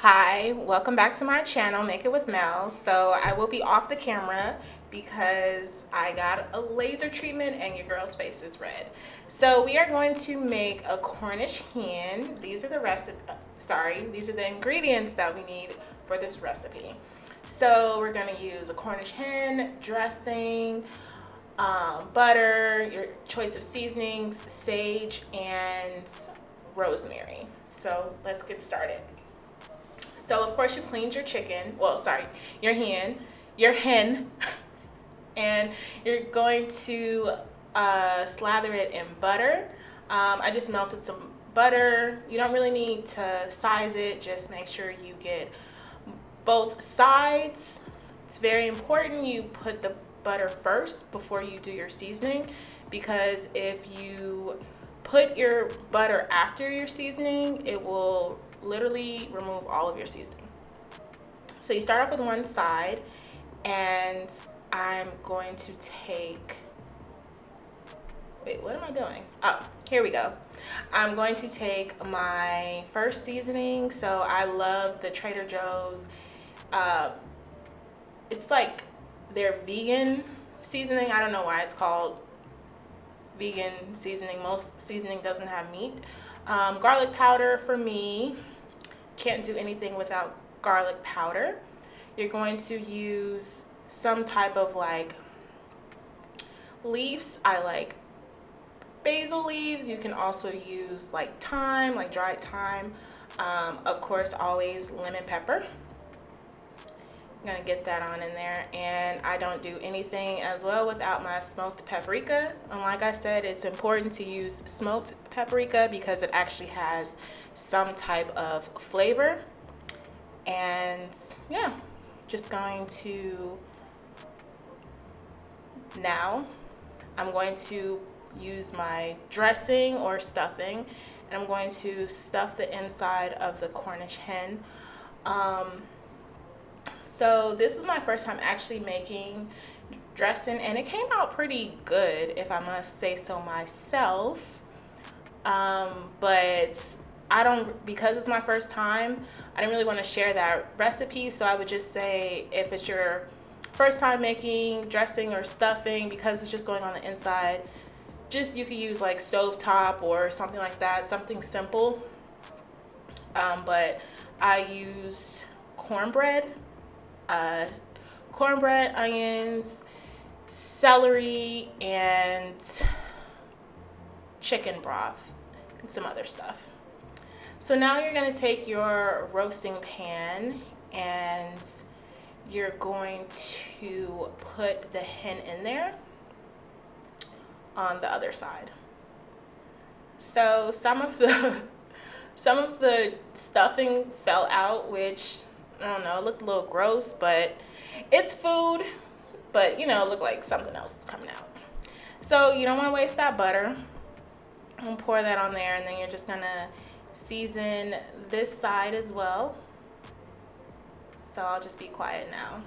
Hi, welcome back to my channel, Make It with Mel. So I will be off the camera because I got a laser treatment and your girl's face is red. So we are going to make a Cornish hen. These are the ingredients that we need for this recipe. So we're going to use a Cornish hen, dressing, butter, your choice of seasonings, sage, and rosemary. So let's get started. So of course you cleaned your chicken, your hen, and you're going to slather it in butter. I just melted some butter. You don't really need to size it, just make sure you get both sides. It's very important you put the butter first before you do your seasoning, because if you put your butter after your seasoning, it will literally remove all of your seasoning. So you start off with one side, and I'm going to take, what am I doing? Oh, here we go. I'm going to take my first seasoning. So I love the Trader Joe's. It's like their vegan seasoning. I don't know why it's called vegan seasoning. Most seasoning doesn't have meat. Garlic powder for me. Can't do anything without garlic powder. You're going to use some type of like leaves. I like basil leaves. You can also use like thyme, like dried thyme. Of course, always lemon pepper. I'm gonna get that on in there, and I don't do anything as well without my smoked paprika. And like I said, it's important to use smoked paprika because it actually has some type of flavor. And yeah, just going to, now I'm going to use my dressing or stuffing, and I'm going to stuff the inside of the Cornish hen. So this was my first time actually making dressing, and it came out pretty good, if I must say so myself. But because it's my first time, I didn't really want to share that recipe. So I would just say, if it's your first time making dressing or stuffing, because it's just going on the inside, you could use like stovetop or something like that, something simple. But I used cornbread, onions, celery, and chicken broth, and some other stuff. So now you're going to take your roasting pan, and you're going to put the hen in there on the other side. So some of the stuffing fell out, which I don't know, it looked a little gross, but it's food. But it looked like something else is coming out. So you don't want to waste that butter. And pour that on there, and then you're just gonna season this side as well. So I'll just be quiet now.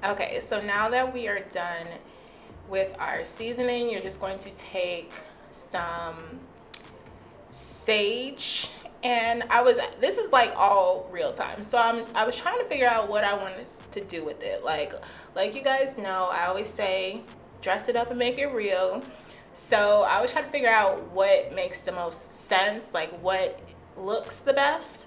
Okay, so now that we are done with our seasoning, you're just going to take some sage, and this is like all real time. So I was trying to figure out what I wanted to do with it. Like you guys know, I always say dress it up and make it real. So I was trying to figure out what makes the most sense, like what looks the best.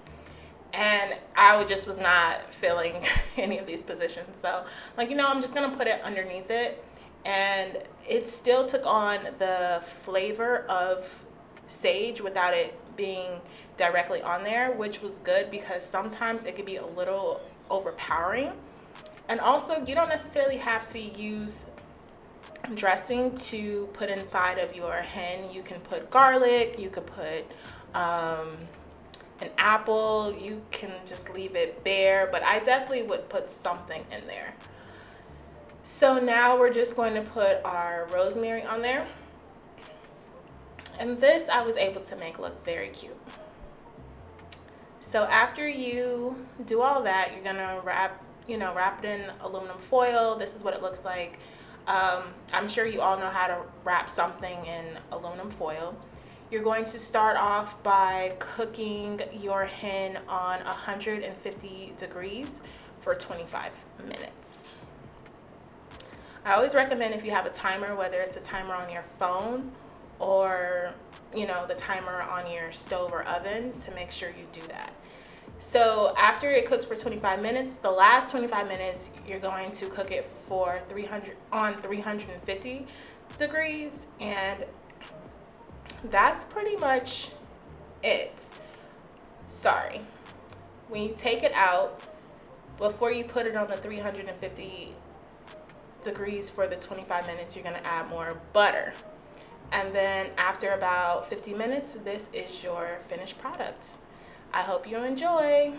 And I just was not feeling any of these positions. So I'm just gonna put it underneath it, and it still took on the flavor of sage without it being directly on there, which was good because sometimes it could be a little overpowering. And also, you don't necessarily have to use dressing to put inside of your hen. You can put garlic, you could put an apple, you can just leave it bare, but I definitely would put something in there. So now we're just going to put our rosemary on there. And this I was able to make look very cute. So after you do all that, you're gonna wrap it in aluminum foil. This is what it looks like. I'm sure you all know how to wrap something in aluminum foil. You're going to start off by cooking your hen on 150 degrees for 25 minutes. I always recommend, if you have a timer, whether it's a timer on your phone or the timer on your stove or oven, to make sure you do that. So after it cooks for 25 minutes, the last 25 minutes you're going to cook it for 350 degrees, and that's pretty much it. Sorry. When you take it out, before you put it on the 350 degrees for the 25 minutes, you're going to add more butter. And then after about 50 minutes, this is your finished product. I hope you enjoy.